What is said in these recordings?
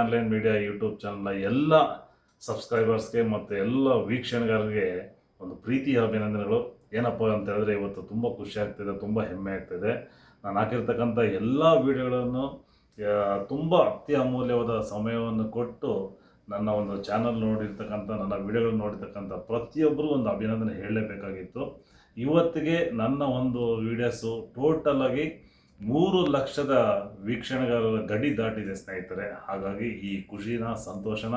Online media YouTube ಚಾನಲ್ನ ಎಲ್ಲ ಸಬ್ಸ್ಕ್ರೈಬರ್ಸ್ಗೆ ಮತ್ತು ಎಲ್ಲ ವೀಕ್ಷಣೆಗಾರರಿಗೆ ಒಂದು ಪ್ರೀತಿಯ ಅಭಿನಂದನೆಗಳು. ಏನಪ್ಪ ಅಂತ ಹೇಳಿದ್ರೆ, ಇವತ್ತು ತುಂಬ ಖುಷಿ ಆಗ್ತಿದೆ, ತುಂಬ ಹೆಮ್ಮೆ ಆಗ್ತಿದೆ. ನಾನು ಹಾಕಿರ್ತಕ್ಕಂಥ ಎಲ್ಲ ವೀಡಿಯೋಗಳನ್ನು ತುಂಬ ಅತಿ ಅಮೂಲ್ಯವಾದ ಸಮಯವನ್ನು ಕೊಟ್ಟು ನನ್ನ ಒಂದು ಚಾನಲ್ ನೋಡಿರ್ತಕ್ಕಂಥ, ನನ್ನ ವೀಡಿಯೋಗಳು ನೋಡಿರ್ತಕ್ಕಂಥ ಪ್ರತಿಯೊಬ್ಬರೂ ಒಂದು ಅಭಿನಂದನೆ ಹೇಳಲೇಬೇಕಾಗಿತ್ತು. ಇವತ್ತಿಗೆ ನನ್ನ ಒಂದು ವೀಡಿಯೋಸು ಟೋಟಲಾಗಿ 3 ಲಕ್ಷದ ವೀಕ್ಷಣೆಗಾರರ ಗಡಿ ದಾಟಿದೆ ಸ್ನೇಹಿತರೆ. ಹಾಗಾಗಿ ಈ ಖುಷಿನ, ಸಂತೋಷನ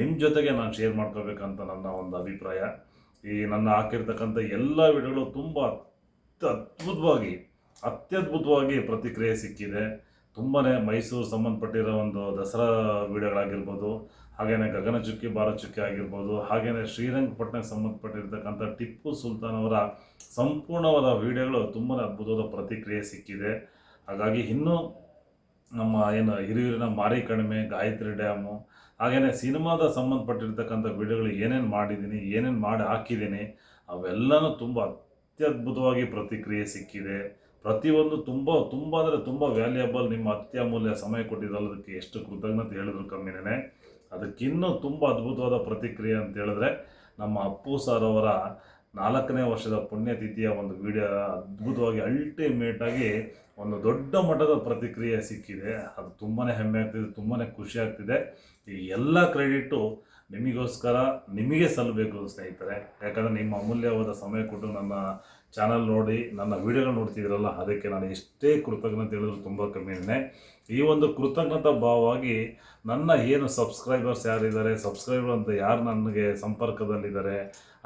ನಿಮ್ಮ ಜೊತೆಗೆ ನಾನು ಶೇರ್ ಮಾಡ್ಕೋಬೇಕಂತ ನನ್ನ ಒಂದು ಅಭಿಪ್ರಾಯ. ಈ ನನ್ನ ಹಾಕಿರ್ತಕ್ಕಂಥ ಎಲ್ಲ ವಿಡಿಯೋಗಳು ತುಂಬ ಅತ್ಯದ್ಭುತವಾಗಿ ಪ್ರತಿಕ್ರಿಯೆ ಸಿಕ್ಕಿದೆ. ತುಂಬಾ ಮೈಸೂರು ಸಂಬಂಧಪಟ್ಟಿರೋ ಒಂದು ದಸರಾ ವಿಡಿಯೋಗಳಾಗಿರ್ಬೋದು, ಹಾಗೆಯೇ ಗಗನಚುಕ್ಕಿ ಭಾರತಚುಕ್ಕಿ ಆಗಿರ್ಬೋದು, ಹಾಗೆಯೇ ಶ್ರೀರಂಗಪಟ್ಟಣಕ್ಕೆ ಸಂಬಂಧಪಟ್ಟಿರ್ತಕ್ಕಂಥ ಟಿಪ್ಪು ಸುಲ್ತಾನ್ ಅವರ ಸಂಪೂರ್ಣವಾದ ವಿಡಿಯೋಗಳು ತುಂಬಾ ಅದ್ಭುತವಾದ ಪ್ರತಿಕ್ರಿಯೆ ಸಿಕ್ಕಿದೆ. ಹಾಗಾಗಿ ಇನ್ನೂ ನಮ್ಮ ಹಿರಿಯೂರಿನ ಮಾರಿ ಕಣಿವೆ, ಗಾಯತ್ರಿ ಡ್ಯಾಮು, ಹಾಗೆಯೇ ಸಿನಿಮಾದ ಸಂಬಂಧಪಟ್ಟಿರ್ತಕ್ಕಂಥ ವಿಡಿಯೋಗಳು ಏನೇನು ಮಾಡಿದ್ದೀನಿ, ಏನೇನು ಮಾಡಿ ಹಾಕಿದ್ದೀನಿ, ಅವೆಲ್ಲನೂ ತುಂಬ ಅತ್ಯದ್ಭುತವಾಗಿ ಪ್ರತಿಕ್ರಿಯೆ ಸಿಕ್ಕಿದೆ. ಪ್ರತಿಯೊಂದು ತುಂಬ ಅಂದರೆ ತುಂಬ ವ್ಯಾಲ್ಯೂಯಬಲ್. ನಿಮ್ಮ ಅತ್ಯಮೂಲ್ಯ ಸಮಯ ಕೊಟ್ಟಿದ್ರಲ್ಲ, ಅದಕ್ಕೆ ಎಷ್ಟು ಕೃತಜ್ಞತೆ ಹೇಳಿದ್ರು ಕಮ್ಮಿನೇ. ಅದಕ್ಕಿನ್ನೂ ತುಂಬ ಅದ್ಭುತವಾದ ಪ್ರತಿಕ್ರಿಯೆ ಅಂತ ಹೇಳಿದ್ರೆ, ನಮ್ಮ ಅಪ್ಪು ಸರ್ ಅವರ 4ನೇ ವರ್ಷದ ಪುಣ್ಯತಿಥಿಯ ಒಂದು ವಿಡಿಯೋ ಅದ್ಭುತವಾಗಿ ಅಲ್ಟಿಮೇಟಾಗಿ ಒಂದು ದೊಡ್ಡ ಮಟ್ಟದ ಪ್ರತಿಕ್ರಿಯೆ ಸಿಕ್ಕಿದೆ. ಅದು ತುಂಬಾ ಹೆಮ್ಮೆ ಆಗ್ತಿದೆ, ತುಂಬಾ ಖುಷಿ ಆಗ್ತಿದೆ. ಈ ಎಲ್ಲ ಕ್ರೆಡಿಟು ನಿಮಗೋಸ್ಕರ, ನಿಮಗೆ ಸಲ್ಲಬೇಕು ಸ್ನೇಹಿತರೆ. ಯಾಕಂದರೆ ನಿಮ್ಮ ಅಮೂಲ್ಯವಾದ ಸಮಯ ಕೊಟ್ಟು ನನ್ನ ಚಾನಲ್ ನೋಡಿ, ನನ್ನ ವೀಡಿಯೋಗಳು ನೋಡ್ತಿದ್ದೀರಲ್ಲ, ಅದಕ್ಕೆ ನಾನು ಎಷ್ಟೇ ಕೃತಜ್ಞತೆ ಹೇಳಿದ್ರು ತುಂಬ ಕಮ್ಮಿನೇ. ಈ ಒಂದು ಕೃತಜ್ಞತಾ ಭಾವವಾಗಿ ನನ್ನ ಏನು ಸಬ್ಸ್ಕ್ರೈಬರ್ಸ್ ಯಾರಿದ್ದಾರೆ, ಸಬ್ಸ್ಕ್ರೈಬರ್ ಅಂತ ಯಾರು ನನಗೆ ಸಂಪರ್ಕದಲ್ಲಿದ್ದಾರೆ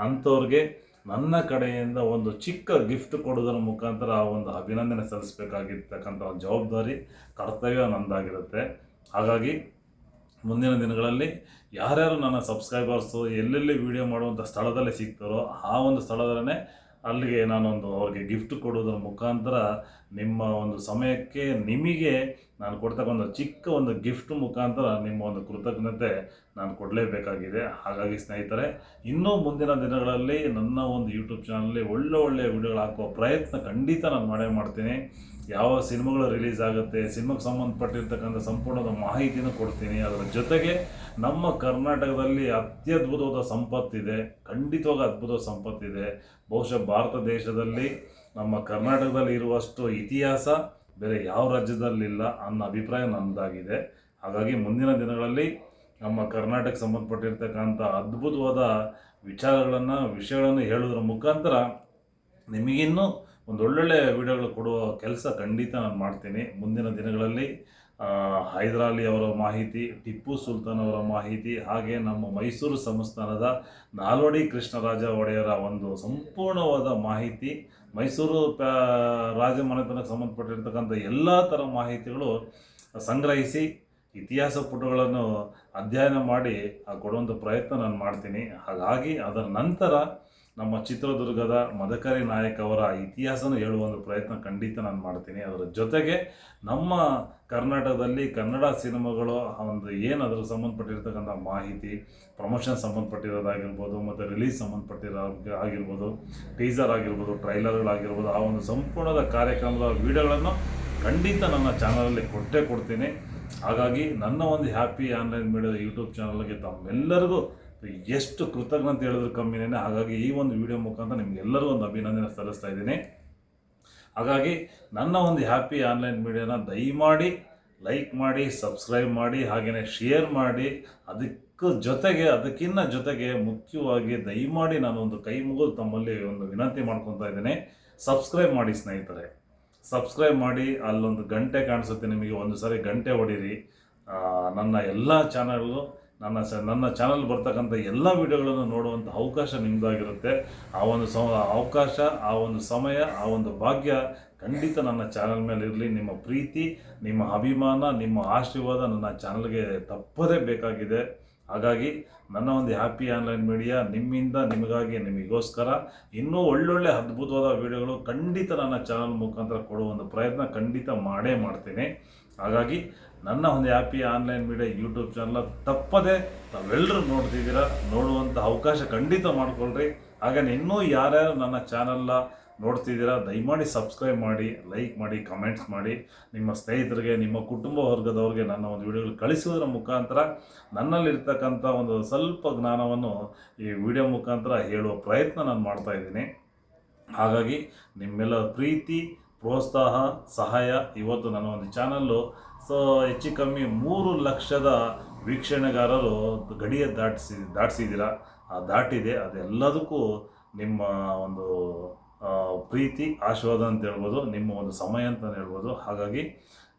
ಅಂಥವ್ರಿಗೆ ನನ್ನ ಕಡೆಯಿಂದ ಒಂದು ಚಿಕ್ಕ ಗಿಫ್ಟ್ ಕೊಡೋದರ ಮುಖಾಂತರ ಒಂದು ಅಭಿನಂದನೆ ಸಲ್ಲಿಸಬೇಕಾಗಿರ್ತಕ್ಕಂಥ ಒಂದು ಜವಾಬ್ದಾರಿ, ಕರ್ತವ್ಯ ನಂದಾಗಿರುತ್ತೆ. ಹಾಗಾಗಿ ಮುಂದಿನ ದಿನಗಳಲ್ಲಿ ಯಾರ್ಯಾರು ನನ್ನ ಸಬ್ಸ್ಕ್ರೈಬರ್ಸು ಎಲ್ಲೆಲ್ಲಿ ವೀಡಿಯೋ ಮಾಡುವಂಥ ಸ್ಥಳದಲ್ಲೇ ಸಿಗ್ತಾರೋ ಆ ಒಂದು ಸ್ಥಳದಲ್ಲೇ ಅಲ್ಲಿಗೆ ನಾನೊಂದು ಅವ್ರಿಗೆ ಗಿಫ್ಟ್ ಕೊಡೋದ್ರ ಮುಖಾಂತರ ನಿಮ್ಮ ಒಂದು ಸಮಯಕ್ಕೆ ನಿಮಗೆ ನಾನು ಕೊಡ್ತಕ್ಕಂಥ ಚಿಕ್ಕ ಒಂದು ಗಿಫ್ಟ್ ಮುಖಾಂತರ ನಿಮ್ಮ ಒಂದು ಕೃತಜ್ಞತೆ ನಾನು ಕೊಡಲೇಬೇಕಾಗಿದೆ. ಹಾಗಾಗಿ ಸ್ನೇಹಿತರೆ, ಇನ್ನೂ ಮುಂದಿನ ದಿನಗಳಲ್ಲಿ ನನ್ನ ಒಂದು ಯೂಟ್ಯೂಬ್ ಚಾನಲ್ಲಿ ಒಳ್ಳೆಯ ವಿಡಿಯೋಗಳು ಹಾಕುವ ಪ್ರಯತ್ನ ಖಂಡಿತ ನಾನು ಮಾಡ್ತೀನಿ. ಯಾವ ಸಿನಿಮಾಗಳು ರಿಲೀಸ್ ಆಗುತ್ತೆ, ಸಿನಿಮಾಗೆ ಸಂಬಂಧಪಟ್ಟಿರ್ತಕ್ಕಂಥ ಸಂಪೂರ್ಣದ ಮಾಹಿತಿನೂ ಕೊಡ್ತೀನಿ. ಅದರ ಜೊತೆಗೆ ನಮ್ಮ ಕರ್ನಾಟಕದಲ್ಲಿ ಅತ್ಯದ್ಭುತವಾದ ಸಂಪತ್ತಿದೆ, ಖಂಡಿತವಾಗಿ ಅದ್ಭುತವಾದ ಸಂಪತ್ತಿದೆ. ಬಹುಶಃ ಭಾರತ ದೇಶದಲ್ಲಿ ನಮ್ಮ ಕರ್ನಾಟಕದಲ್ಲಿ ಇರುವಷ್ಟು ಇತಿಹಾಸ ಬೇರೆ ಯಾವ ರಾಜ್ಯದಲ್ಲಿಲ್ಲ ಅನ್ನೋ ಅಭಿಪ್ರಾಯ ನನ್ನದಾಗಿದೆ. ಹಾಗಾಗಿ ಮುಂದಿನ ದಿನಗಳಲ್ಲಿ ನಮ್ಮ ಕರ್ನಾಟಕಕ್ಕೆ ಸಂಬಂಧಪಟ್ಟಿರ್ತಕ್ಕಂಥ ಅದ್ಭುತವಾದ ವಿಷಯಗಳನ್ನು ಹೇಳೋದ್ರ ಮುಖಾಂತರ ನಿಮಗಿನ್ನೂ ಒಳ್ಳೊಳ್ಳೆ ವಿಡಿಯೋಗಳು ಕೊಡುವ ಕೆಲಸ ಖಂಡಿತ ನಾನು ಮಾಡ್ತೀನಿ. ಮುಂದಿನ ದಿನಗಳಲ್ಲಿ ಹೈದರಾಲಿ ಅವರ ಮಾಹಿತಿ, ಟಿಪ್ಪು ಸುಲ್ತಾನ್ ಅವರ ಮಾಹಿತಿ, ಹಾಗೆ ನಮ್ಮ ಮೈಸೂರು ಸಂಸ್ಥಾನದ ನಾಲ್ವಡಿ ಕೃಷ್ಣರಾಜ ಒಡೆಯರ ಒಂದು ಸಂಪೂರ್ಣವಾದ ಮಾಹಿತಿ, ಮೈಸೂರು ರಾಜಮನೆತನಕ್ಕೆ ಸಂಬಂಧಪಟ್ಟಿರ್ತಕ್ಕಂಥ ಎಲ್ಲ ಥರ ಮಾಹಿತಿಗಳು ಸಂಗ್ರಹಿಸಿ ಇತಿಹಾಸ ಪುಟಗಳನ್ನು ಅಧ್ಯಯನ ಮಾಡಿ ಕೊಡುವಂಥ ಪ್ರಯತ್ನ ನಾನು ಮಾಡ್ತೀನಿ. ಹಾಗಾಗಿ ಅದರ ನಂತರ ನಮ್ಮ ಚಿತ್ರದುರ್ಗದ ಮದಕರಿ ನಾಯಕ್ ಅವರ ಇತಿಹಾಸನ ಹೇಳುವ ಪ್ರಯತ್ನ ಖಂಡಿತ ನಾನು ಮಾಡ್ತೀನಿ. ಅದರ ಜೊತೆಗೆ ನಮ್ಮ ಕರ್ನಾಟಕದಲ್ಲಿ ಕನ್ನಡ ಸಿನಿಮಾಗಳು ಒಂದು ಏನು ಅದಕ್ಕೆ ಸಂಬಂಧಪಟ್ಟಿರ್ತಕ್ಕಂಥ ಮಾಹಿತಿ, ಪ್ರಮೋಷನ್ ಸಂಬಂಧಪಟ್ಟಿರೋದಾಗಿರ್ಬೋದು, ಮತ್ತು ರಿಲೀಸ್ ಆಗಿರ್ಬೋದು, ಟೀಸರ್ ಆಗಿರ್ಬೋದು, ಟ್ರೈಲರ್ಗಳಾಗಿರ್ಬೋದು, ಆ ಒಂದು ಸಂಪೂರ್ಣದ ಕಾರ್ಯಕ್ರಮದ ವಿಡಿಯೋಗಳನ್ನು ಖಂಡಿತ ನನ್ನ ಚಾನಲಲ್ಲಿ ಕೊಡ್ತೀನಿ. ಹಾಗಾಗಿ ನನ್ನ ಒಂದು ಹ್ಯಾಪಿ ಆನ್ಲೈನ್ ಮೀಡಿಯಾ ಯೂಟ್ಯೂಬ್ ಚಾನಲ್ಗೆ ತಮ್ಮೆಲ್ಲರಿಗೂ ಎಷ್ಟು ಕೃತಜ್ಞತೆ ಹೇಳಿದ್ರು ಕಮ್ಮಿನೇ. ಹಾಗಾಗಿ ಈ ಒಂದು ವಿಡಿಯೋ ಮುಖಾಂತರ ನಿಮಗೆಲ್ಲರೂ ಒಂದು ಅಭಿನಂದನೆ ಸಲ್ಲಿಸ್ತಾ ಇದ್ದೀನಿ. ಹಾಗಾಗಿ ನನ್ನ ಒಂದು ಹ್ಯಾಪಿ ಆನ್ಲೈನ್ ಮೀಡಿಯಾನ ದಯಮಾಡಿ ಲೈಕ್ ಮಾಡಿ, ಸಬ್ಸ್ಕ್ರೈಬ್ ಮಾಡಿ, ಹಾಗೆಯೇ ಶೇರ್ ಮಾಡಿ. ಅದಕ್ಕಿಂತ ಜೊತೆಗೆ ಮುಖ್ಯವಾಗಿ ದಯಮಾಡಿ ನಾನು ಒಂದು ಕೈ ಮುಗಿದು ತಮ್ಮಲ್ಲಿ ಒಂದು ವಿನಂತಿ ಮಾಡ್ಕೊತಾ ಇದ್ದೀನಿ, ಸಬ್ಸ್ಕ್ರೈಬ್ ಮಾಡಿ ಸ್ನೇಹಿತರೆ. ಸಬ್ಸ್ಕ್ರೈಬ್ ಮಾಡಿ, ಅಲ್ಲೊಂದು ಗಂಟೆ ಕಾಣಿಸುತ್ತೆ ನಿಮಗೆ, ಒಂದು ಸಾರಿ ಗಂಟೆ ಹೊಡೀರಿ. ನನ್ನ ಎಲ್ಲ ಚಾನಲ್ಗಳು, ನನ್ನ ಚಾನಲ್ ಬರ್ತಕ್ಕಂಥ ಎಲ್ಲ ವಿಡಿಯೋಗಳನ್ನು ನೋಡುವಂಥ ಅವಕಾಶ ನಿಮ್ಮದಾಗಿರುತ್ತೆ. ಆ ಒಂದು ಅವಕಾಶ, ಆ ಒಂದು ಸಮಯ, ಆ ಒಂದು ಭಾಗ್ಯ ಖಂಡಿತ ನನ್ನ ಚಾನಲ್ ಮೇಲೆ ಇರಲಿ. ನಿಮ್ಮ ಪ್ರೀತಿ, ನಿಮ್ಮ ಅಭಿಮಾನ, ನಿಮ್ಮ ಆಶೀರ್ವಾದ ನನ್ನ ಚಾನಲ್ಗೆ ತಪ್ಪದೇ ಬೇಕಾಗಿದೆ. ಹಾಗಾಗಿ ನನ್ನ ಒಂದು ಹ್ಯಾಪಿ ಆನ್ಲೈನ್ ಮೀಡಿಯಾ ನಿಮ್ಮಿಂದ, ನಿಮಗಾಗಿ, ನಿಮಗೋಸ್ಕರ ಇನ್ನೂ ಒಳ್ಳೊಳ್ಳೆ ಅದ್ಭುತವಾದ ವಿಡಿಯೋಗಳು ಖಂಡಿತ ನನ್ನ ಚಾನಲ್ ಮುಖಾಂತರ ಕೊಡುವ ಒಂದು ಪ್ರಯತ್ನ ಖಂಡಿತ ಮಾಡ್ತೀನಿ. ಹಾಗಾಗಿ ನನ್ನ ಒಂದು happy online media YouTube channel ತಪ್ಪದೆ ತಾವೆಲ್ಲರೂ ನೋಡ್ತಿದ್ದೀರಾ, ನೋಡುವಂಥ ಅವಕಾಶ ಖಂಡಿತ ಮಾಡಿಕೊಳ್ಳ್ರಿ. ಹಾಗೆ ಇನ್ನೂ ಯಾರ್ಯಾರು ನನ್ನ ಚಾನಲ್ನ ನೋಡ್ತಿದ್ದೀರಾ, ದಯಮಾಡಿ ಸಬ್ಸ್ಕ್ರೈಬ್ ಮಾಡಿ, ಲೈಕ್ ಮಾಡಿ, ಕಮೆಂಟ್ಸ್ ಮಾಡಿ. ನಿಮ್ಮ ಸ್ನೇಹಿತರಿಗೆ, ನಿಮ್ಮ ಕುಟುಂಬ ವರ್ಗದವ್ರಿಗೆ ನನ್ನ ಒಂದು ವಿಡಿಯೋಗಳು ಕಳಿಸೋದ್ರ ಮುಖಾಂತರ ನನ್ನಲ್ಲಿರ್ತಕ್ಕಂಥ ಒಂದು ಸ್ವಲ್ಪ ಜ್ಞಾನವನ್ನು ಈ ವಿಡಿಯೋ ಮುಖಾಂತರ ಹೇಳುವ ಪ್ರಯತ್ನ ನಾನು ಮಾಡ್ತಾಯಿದ್ದೀನಿ. ಹಾಗಾಗಿ ನಿಮ್ಮೆಲ್ಲ ಪ್ರೀತಿ, ಪ್ರೋತ್ಸಾಹ, ಸಹಾಯ ಇವತ್ತು ನನ್ನ ಒಂದು ಚಾನಲ್ಲು ಹೆಚ್ಚು ಕಮ್ಮಿ 3 ಲಕ್ಷದ ವೀಕ್ಷಣೆಗಾರರು ಗಡಿಯ ದಾಟಿಸಿದ್ದೀರಾ. ದಾಟಿದೆ. ಅದೆಲ್ಲದಕ್ಕೂ ನಿಮ್ಮ ಒಂದು ಪ್ರೀತಿ, ಆಶೀರ್ವಾದ ಅಂತ ಹೇಳ್ಬೋದು, ನಿಮ್ಮ ಒಂದು ಸಮಯ ಅಂತ ಹೇಳ್ಬೋದು. ಹಾಗಾಗಿ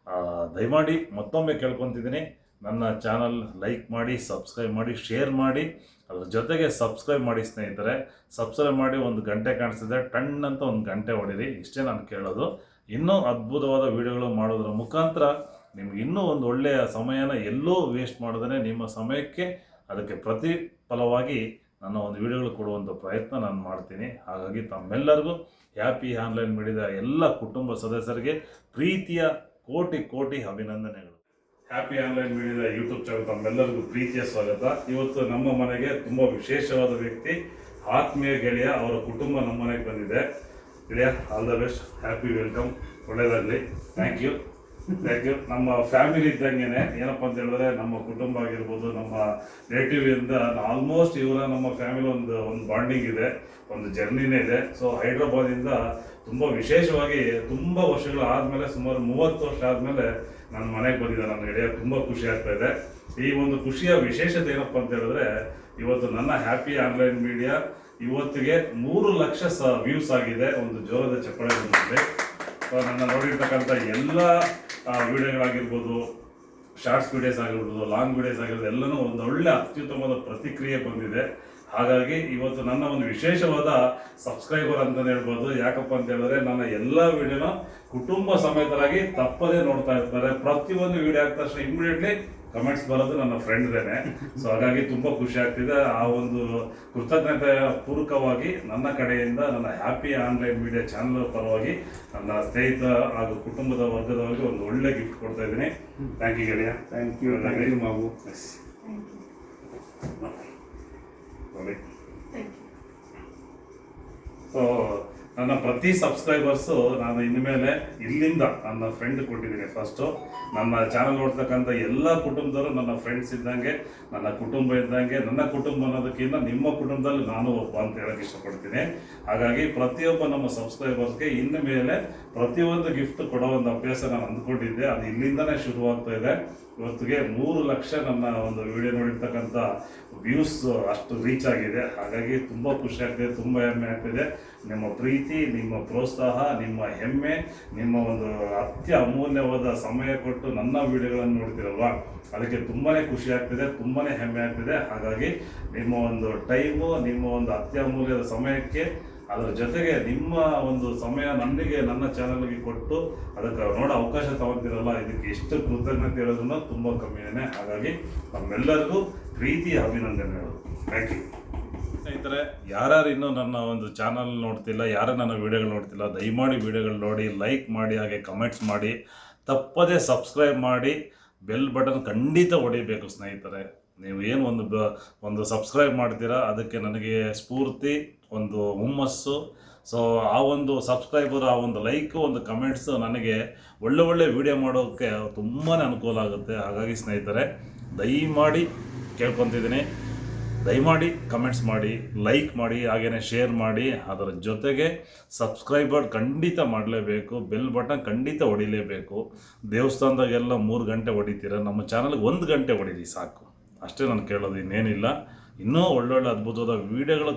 ದಯಮಾಡಿ ಮತ್ತೊಮ್ಮೆ ಕೇಳ್ಕೊತಿದ್ದೀನಿ, ನನ್ನ ಚಾನಲ್ ಲೈಕ್ ಮಾಡಿ, ಸಬ್ಸ್ಕ್ರೈಬ್ ಮಾಡಿ, ಶೇರ್ ಮಾಡಿ. ಅದ್ರ ಜೊತೆಗೆ ಸಬ್ಸ್ಕ್ರೈಬ್ ಮಾಡಿ ಸ್ನೇಹಿತರೆ. ಸಬ್ಸ್ಕ್ರೈಬ್ ಮಾಡಿ, ಒಂದು ಗಂಟೆ ಕಾಣಿಸ್ತಿದೆ, ಟಣ್ ಅಂತ ಒಂದು ಗಂಟೆ ಹೊಡೀರಿ. ಇಷ್ಟೇ ನಾನು ಕೇಳೋದು. ಇನ್ನೂ ಅದ್ಭುತವಾದ ವೀಡಿಯೋಗಳು ಮಾಡೋದ್ರ ಮುಖಾಂತರ ನಿಮ್ಗೆ ಇನ್ನೂ ಒಂದು ಒಳ್ಳೆಯ ಸಮಯನ ಎಲ್ಲೋ ವೇಸ್ಟ್ ಮಾಡಿದ್ರೆ ನಿಮ್ಮ ಸಮಯಕ್ಕೆ ಅದಕ್ಕೆ ಪ್ರತಿಫಲವಾಗಿ ನನ್ನ ಒಂದು ವಿಡಿಯೋಗಳು ಕೊಡುವಂಥ ಪ್ರಯತ್ನ ನಾನು ಮಾಡ್ತೀನಿ. ಹಾಗಾಗಿ ತಮ್ಮೆಲ್ಲರಿಗೂ ಹ್ಯಾಪಿ ಆನ್ಲೈನ್ ಮೀಡಿಯಾದ ಎಲ್ಲ ಕುಟುಂಬ ಸದಸ್ಯರಿಗೆ ಪ್ರೀತಿಯ ಕೋಟಿ ಅಭಿನಂದನೆಗಳು. ಹ್ಯಾಪಿ ಆನ್ಲೈನ್ ಮೀಡಿಯಾದ ಯೂಟ್ಯೂಬ್ ಚಾನಲ್ ತಮ್ಮೆಲ್ಲರಿಗೂ ಪ್ರೀತಿಯ ಸ್ವಾಗತ. ಇವತ್ತು ನಮ್ಮ ಮನೆಗೆ ತುಂಬ ವಿಶೇಷವಾದ ವ್ಯಕ್ತಿ, ಆತ್ಮೀಯ ಗೆಳೆಯ, ಅವರ ಕುಟುಂಬ ನಮ್ಮ ಮನೆಗೆ ಬಂದಿದೆ. ಗೆಳೆಯ, all the best, happy welcome, ಒಳ್ಳೆಯದಾಗಲಿ. Thank you. ನಮ್ಮ ಫ್ಯಾಮಿಲಿ ಇದ್ದಂಗೆ ಏನಪ್ಪ ಅಂತ ಹೇಳಿದ್ರೆ, ನಮ್ಮ ಕುಟುಂಬ ಆಗಿರ್ಬೋದು, ನಮ್ಮ ರಿಲೇಟಿವಿಂದ ಆಲ್ಮೋಸ್ಟ್ ಇವರ ನಮ್ಮ ಫ್ಯಾಮಿಲಿ ಒಂದು ಬಾಂಡಿಂಗ್ ಇದೆ, ಒಂದು ಜರ್ನಿನೇ ಇದೆ. ಸೊ ಹೈದ್ರಾಬಾದಿಂದ ತುಂಬ ವಿಶೇಷವಾಗಿ ತುಂಬ ವರ್ಷಗಳು ಆದಮೇಲೆ, ಸುಮಾರು 30 ವರ್ಷ ಆದಮೇಲೆ ನನ್ನ ಮನೆಗೆ ಬಂದಿದ್ದೆ ನನ್ನ ಗೆಳೆಯ. ತುಂಬ ಖುಷಿ ಆಗ್ತಾ ಇದೆ. ಈ ಒಂದು ಖುಷಿಯ ವಿಶೇಷತೆ ಏನಪ್ಪ ಅಂತ ಹೇಳಿದ್ರೆ, ಇವತ್ತು ನನ್ನ ಹ್ಯಾಪಿ ಆನ್ಲೈನ್ ಮೀಡಿಯಾ ಇವತ್ತಿಗೆ 3 ಲಕ್ಷ ವ್ಯೂಸ್ ಆಗಿದೆ. ಒಂದು ಜೋರದ ಚಪ್ಪಾಳೆ ಬಂದಿದೆ. ಸೊ ನನ್ನ ನೋಡಿರ್ತಕ್ಕಂಥ ಎಲ್ಲ ವಿಡಿಯೋಗಳಾಗಿರ್ಬೋದು, ಶಾರ್ಟ್ಸ್ ವಿಡಿಯೋಸ್ ಆಗಿರ್ಬೋದು, ಲಾಂಗ್ ವಿಡಿಯೋಸ್ ಆಗಿರ್ಬೋದು, ಎಲ್ಲನೂ ಒಂದು ಒಳ್ಳೆ ಅತ್ಯುತ್ತಮವಾದ ಪ್ರತಿಕ್ರಿಯೆ ಬಂದಿದೆ. ಹಾಗಾಗಿ ಇವತ್ತು ನನ್ನ ಒಂದು ವಿಶೇಷವಾದ ಸಬ್ಸ್ಕ್ರೈಬರ್ ಅಂತಲೇ ಹೇಳ್ಬೋದು. ಯಾಕಪ್ಪ ಅಂತ ಹೇಳಿದ್ರೆ, ನನ್ನ ಎಲ್ಲ ವಿಡಿಯೋನ ಕುಟುಂಬ ಸಮೇತರಾಗಿ ತಪ್ಪದೇ ನೋಡ್ತಾ ಇರ್ತಾರೆ. ಪ್ರತಿಯೊಂದು ವಿಡಿಯೋ ಆದ ತಕ್ಷಣ ಇಮಿಡಿಯೇಟ್ಲಿ ಕಮೆಂಟ್ಸ್ ಬರೋದು ನನ್ನ ಫ್ರೆಂಡ್ದೇನೆ. ಸೊ ಹಾಗಾಗಿ ತುಂಬ ಖುಷಿ ಆಗ್ತಿದೆ. ಆ ಒಂದು ಕೃತಜ್ಞತೆಯ ಪೂರ್ವಕವಾಗಿ ನನ್ನ ಕಡೆಯಿಂದ, ನನ್ನ ಹ್ಯಾಪಿ ಆನ್ಲೈನ್ ಮೀಡಿಯಾ ಚಾನಲ್ ಪರವಾಗಿ ನನ್ನ ಸ್ನೇಹಿತ ಹಾಗೂ ಕುಟುಂಬದ ವರ್ಗದವರಿಗೆ ಒಂದು ಒಳ್ಳೆ ಗಿಫ್ಟ್ ಕೊಡ್ತಾ ಇದ್ದೀನಿ. ಥ್ಯಾಂಕ್ ಯು ಗೆಳೆಯ. ಥ್ಯಾಂಕ್ ಯು ಮಾವು. ಸೊ ನನ್ನ ಪ್ರತಿ ಸಬ್ಸ್ಕ್ರೈಬರ್ಸು ನಾನು ಇನ್ಮೇಲೆ ಇಲ್ಲಿಂದ ನನ್ನ ಫ್ರೆಂಡ್ ಕೊಟ್ಟಿದ್ದೀನಿ. ಫಸ್ಟು ನನ್ನ ಚಾನಲ್ ನೋಡ್ತಕ್ಕಂಥ ಎಲ್ಲ ಕುಟುಂಬದವರು ನನ್ನ ಫ್ರೆಂಡ್ಸ್ ಇದ್ದಂಗೆ, ನನ್ನ ಕುಟುಂಬ ಇದ್ದಂಗೆ. ನನ್ನ ಕುಟುಂಬ ಅನ್ನೋದಕ್ಕಿಂತ ನಿಮ್ಮ ಕುಟುಂಬದಲ್ಲಿ ನಾನು ಒಬ್ಬ ಅಂತ ಹೇಳೋಕ್ಕೆ ಇಷ್ಟಪಡ್ತೀನಿ. ಹಾಗಾಗಿ ಪ್ರತಿಯೊಬ್ಬ ನಮ್ಮ ಸಬ್ಸ್ಕ್ರೈಬರ್ಸ್ಗೆ ಇನ್ನು ಮೇಲೆ ಪ್ರತಿಯೊಂದು ಗಿಫ್ಟ್ ಕೊಡೋ ಒಂದು ಅಭ್ಯಾಸ ನಾನು ಅಂದ್ಕೊಂಡಿದ್ದೆ. ಅದು ಇಲ್ಲಿಂದನೇ ಶುರುವಾಗ್ತಾ ಇದೆ. ಇವತ್ತಿಗೆ 3 ಲಕ್ಷ ನನ್ನ ಒಂದು ವಿಡಿಯೋ ನೋಡಿರ್ತಕ್ಕಂಥ ವ್ಯೂಸ್ ಅಷ್ಟು ರೀಚ್ ಆಗಿದೆ. ಹಾಗಾಗಿ ತುಂಬ ಖುಷಿ ಆಗ್ತಿದೆ, ತುಂಬ ಹೆಮ್ಮೆ ಆಗ್ತಿದೆ. ನಿಮ್ಮ ಪ್ರೀತಿ, ನಿಮ್ಮ ಪ್ರೋತ್ಸಾಹ, ನಿಮ್ಮ ಹೆಮ್ಮೆ, ನಿಮ್ಮ ಒಂದು ಅತ್ಯಮೂಲ್ಯವಾದ ಸಮಯ ಕೊಟ್ಟು ನನ್ನ ವಿಡಿಯೋಗಳನ್ನು ನೋಡ್ತೀರಲ್ವ, ಅದಕ್ಕೆ ತುಂಬಾ ಖುಷಿ ಆಗ್ತಿದೆ, ತುಂಬಾ ಹೆಮ್ಮೆ ಆಗ್ತಿದೆ. ಹಾಗಾಗಿ ನಿಮ್ಮ ಒಂದು ಟೈಮು, ನಿಮ್ಮ ಒಂದು ಅತ್ಯಮೂಲ್ಯದ ಸಮಯಕ್ಕೆ, ಅದರ ಜೊತೆಗೆ ನಿಮ್ಮ ಒಂದು ಸಮಯ ನನಗೆ, ನನ್ನ ಚಾನಲ್ಗೆ ಕೊಟ್ಟು ಅದಕ್ಕೆ ನೋಡೋ ಅವಕಾಶ ತಗೊತಿರಲ್ಲ, ಇದಕ್ಕೆ ಎಷ್ಟು ಕೃತಜ್ಞತೆ ಹೇಳೋದನ್ನ ತುಂಬ ಕಮ್ಮಿನೇ. ಹಾಗಾಗಿ ನಮ್ಮೆಲ್ಲರಿಗೂ ಪ್ರೀತಿಯ ಅಭಿನಂದನೆಗಳು. Thank you. ಸ್ನೇಹಿತರೆ, ಯಾರ್ಯಾರು ಇನ್ನೂ ನನ್ನ ಒಂದು ಚಾನಲ್ ನೋಡ್ತಿಲ್ಲ, ಯಾರು ನನ್ನ ವಿಡಿಯೋಗಳು ನೋಡ್ತಿಲ್ಲ, ದಯಮಾಡಿ ವಿಡಿಯೋಗಳು ನೋಡಿ, ಲೈಕ್ ಮಾಡಿ, ಹಾಗೆ ಕಮೆಂಟ್ಸ್ ಮಾಡಿ, ತಪ್ಪದೇ ಸಬ್ಸ್ಕ್ರೈಬ್ ಮಾಡಿ, ಬೆಲ್ ಬಟನ್ ಖಂಡಿತ ಹೊಡಿಬೇಕು ಸ್ನೇಹಿತರೆ. ನೀವು ಏನು ಒಂದು ಸಬ್ಸ್ಕ್ರೈಬ್ ಮಾಡ್ತೀರಾ, ಅದಕ್ಕೆ ನನಗೆ ಸ್ಫೂರ್ತಿ, ಒಂದು ಹುಮ್ಮಸ್ಸು. ಸೊ ಆ ಒಂದು ಸಬ್ಸ್ಕ್ರೈಬರ್, ಆ ಒಂದು ಲೈಕು, ಒಂದು ಕಮೆಂಟ್ಸು ನನಗೆ ಒಳ್ಳೆ ವಿಡಿಯೋ ಮಾಡೋಕ್ಕೆ ತುಂಬಾ ಅನುಕೂಲ ಆಗುತ್ತೆ. ಹಾಗಾಗಿ ಸ್ನೇಹಿತರೆ, ದಯಮಾಡಿ ಕೇಳ್ಕೊತಿದ್ದೀನಿ, ದಯಮಾಡಿ ಕಮೆಂಟ್ಸ್ ಮಾಡಿ, ಲೈಕ್ ಮಾಡಿ, ಹಾಗೆಯೇ ಶೇರ್ ಮಾಡಿ. ಅದರ ಜೊತೆಗೆ ಸಬ್ಸ್ಕ್ರೈಬರ್ ಖಂಡಿತ ಮಾಡಲೇಬೇಕು, ಬೆಲ್ ಬಟನ್ ಖಂಡಿತ ಹೊಡಿಲೇಬೇಕು. ದೇವಸ್ಥಾನದಾಗೆಲ್ಲ 3 ಗಂಟೆ ಹೊಡಿತೀರ, ನಮ್ಮ ಚಾನಲ್ಗೆ 1 ಗಂಟೆ ಹೊಡೀರಿ ಸಾಕು. ಅಷ್ಟೇ ನಾನು ಕೇಳೋದು, ಇನ್ನೇನಿಲ್ಲ. ಇನ್ನೂ ಒಳ್ಳೊಳ್ಳೆ ಅದ್ಭುತವಾದ ವೀಡಿಯೋಗಳು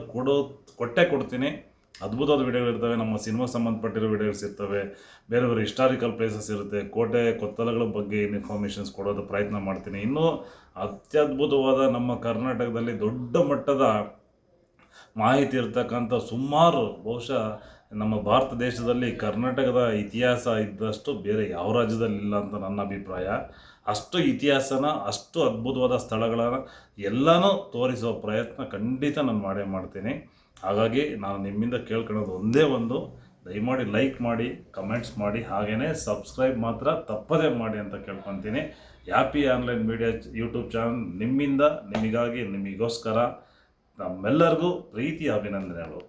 ಕೊಡ್ತೀನಿ. ಅದ್ಭುತವಾದ ವಿಡಿಯೋಗಳಿರ್ತವೆ, ನಮ್ಮ ಸಿನಿಮಾಗೆ ಸಂಬಂಧಪಟ್ಟಿರೋ ವಿಡಿಯೋಸ್ ಇರ್ತವೆ, ಬೇರೆ ಹಿಸ್ಟಾರಿಕಲ್ ಪ್ಲೇಸಸ್ ಇರುತ್ತೆ, ಕೋಟೆ ಕೊತ್ತಲಗಳ ಬಗ್ಗೆ ಇನ್ಫಾರ್ಮೇಷನ್ಸ್ ಕೊಡೋದು ಪ್ರಯತ್ನ ಮಾಡ್ತೀನಿ. ಇನ್ನೂ ಅತ್ಯದ್ಭುತವಾದ ನಮ್ಮ ಕರ್ನಾಟಕದಲ್ಲಿ ದೊಡ್ಡ ಮಟ್ಟದ ಮಾಹಿತಿ ಇರ್ತಕ್ಕಂಥ ಸುಮಾರು, ಬಹುಶಃ ನಮ್ಮ ಭಾರತ ದೇಶದಲ್ಲಿ ಕರ್ನಾಟಕದ ಇತಿಹಾಸ ಇದ್ದಷ್ಟು ಬೇರೆ ಯಾವ ರಾಜ್ಯದಲ್ಲಿ ಇಲ್ಲ ಅಂತ ನನ್ನ ಅಭಿಪ್ರಾಯ. ಅಷ್ಟು ಇತಿಹಾಸನ, ಅಷ್ಟು ಅದ್ಭುತವಾದ ಸ್ಥಳಗಳನ್ನು ಎಲ್ಲನೂ ತೋರಿಸುವ ಪ್ರಯತ್ನ ಖಂಡಿತ ನಾನು ಮಾಡ್ತೀನಿ. ಹಾಗಾಗಿ ನಾನು ನಿಮ್ಮಿಂದ ಕೇಳ್ಕೊಳ್ಳೋದು ಒಂದೇ ಒಂದು, ದಯಮಾಡಿ ಲೈಕ್ ಮಾಡಿ, ಕಮೆಂಟ್ಸ್ ಮಾಡಿ, ಹಾಗೆಯೇ ಸಬ್ಸ್ಕ್ರೈಬ್ ಮಾತ್ರ ತಪ್ಪದೇ ಮಾಡಿ ಅಂತ ಕೇಳ್ಕೊತೀನಿ. Happy online media YouTube channel ನಿಮ್ಮಿಂದ, ನಿಮಗಾಗಿ, ನಿಮಗೋಸ್ಕರ, ನಮ್ಮೆಲ್ಲರಿಗೂ ಪ್ರೀತಿಯ ಅಭಿನಂದನೆಗಳು.